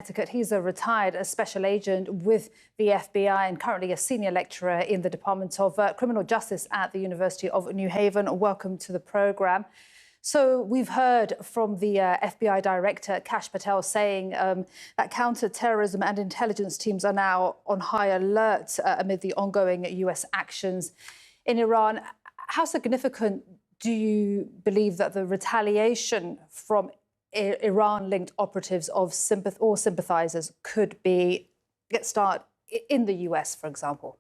Connecticut. He's a retired special agent with the FBI and currently a senior lecturer in the Department of Criminal Justice at the University of New Haven. Welcome to the program. So we've heard from the FBI director, Kash Patel, saying that counter-terrorism and intelligence teams are now on high alert amid the ongoing US actions in Iran. How significant do you believe that the retaliation from Iran-linked operatives of sympathizers could get started in the US, for example?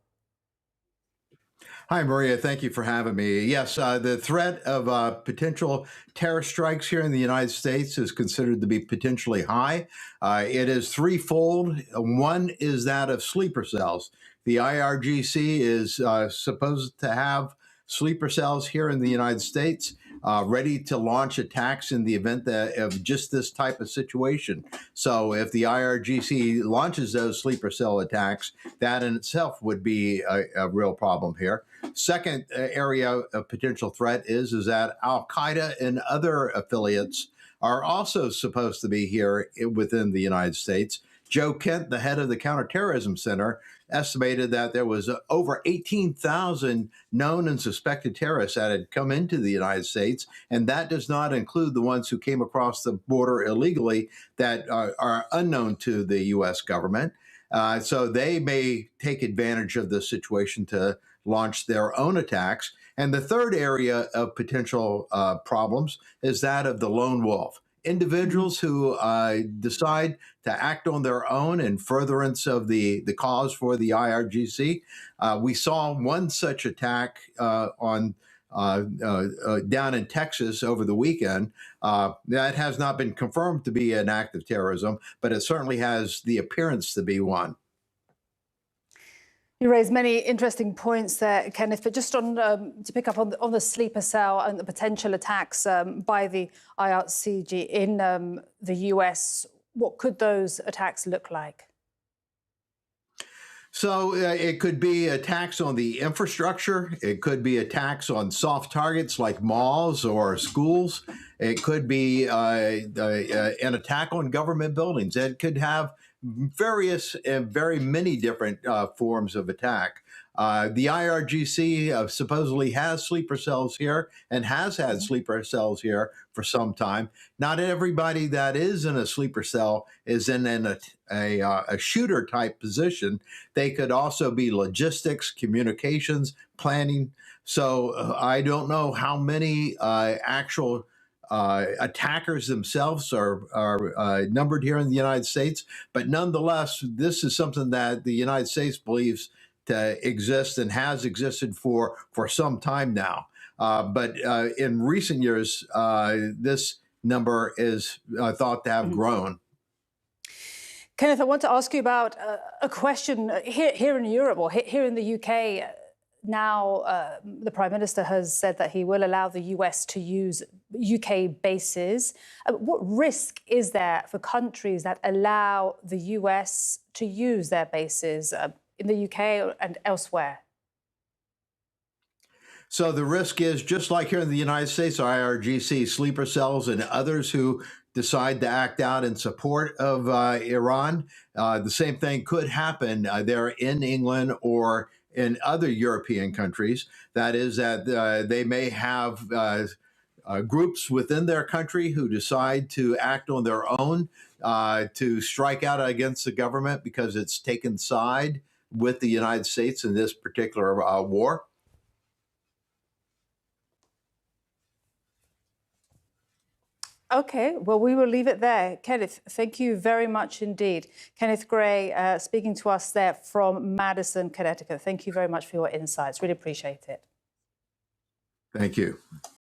Hi, Maria. Thank you for having me. Yes, the threat of potential terror strikes here in the United States is considered to be potentially high. It is threefold. One is that of sleeper cells. The IRGC is supposed to have sleeper cells here in the United States, ready to launch attacks in the event of just this type of situation. So if the IRGC launches those sleeper cell attacks, that in itself would be a real problem here. Second area of potential threat is that Al-Qaeda and other affiliates are also supposed to be here within the United States. Joe Kent, the head of the Counterterrorism Center, estimated that there was over 18,000 known and suspected terrorists that had come into the United States, and that does not include the ones who came across the border illegally that are unknown to the U.S. government. So they may take advantage of this situation to launch their own attacks. And the third area of potential problems is that of the lone wolf. Individuals who decide to act on their own in furtherance of the cause for the IRGC. We saw one such attack down in Texas over the weekend. That has not been confirmed to be an act of terrorism, but it certainly has the appearance to be one. You raised many interesting points there, Kenneth, but just on to pick up on the sleeper cell and the potential attacks by the IRCG in the US, what could those attacks look like? So it could be attacks on the infrastructure. It could be attacks on soft targets like malls or schools. It could be an attack on government buildings. It could have various and very many different forms of attack. The IRGC supposedly has sleeper cells here and has had sleeper cells here for some time. Not everybody that is in a sleeper cell is in a shooter type position. They could also be logistics, communications, planning. So I don't know how many actual attackers themselves are numbered here in the United States, but nonetheless, this is something that the United States believes to exist and has existed for some time now. But in recent years, this number is thought to have grown. Kenneth, I want to ask you about a question here in Europe or here in the UK. Now, the Prime Minister has said that he will allow the US to use UK bases. What risk is there for countries that allow the US to use their bases in the UK and elsewhere? So the risk is, just like here in the United States, IRGC, sleeper cells, and others who decide to act out in support of Iran, the same thing could happen there in England or in other European countries. That is that they may have groups within their country who decide to act on their own to strike out against the government because it's taken side with the United States in this particular war. OK, well, we will leave it there. Kenneth, thank you very much indeed. Kenneth Gray speaking to us there from Madison, Connecticut. Thank you very much for your insights. Really appreciate it. Thank you.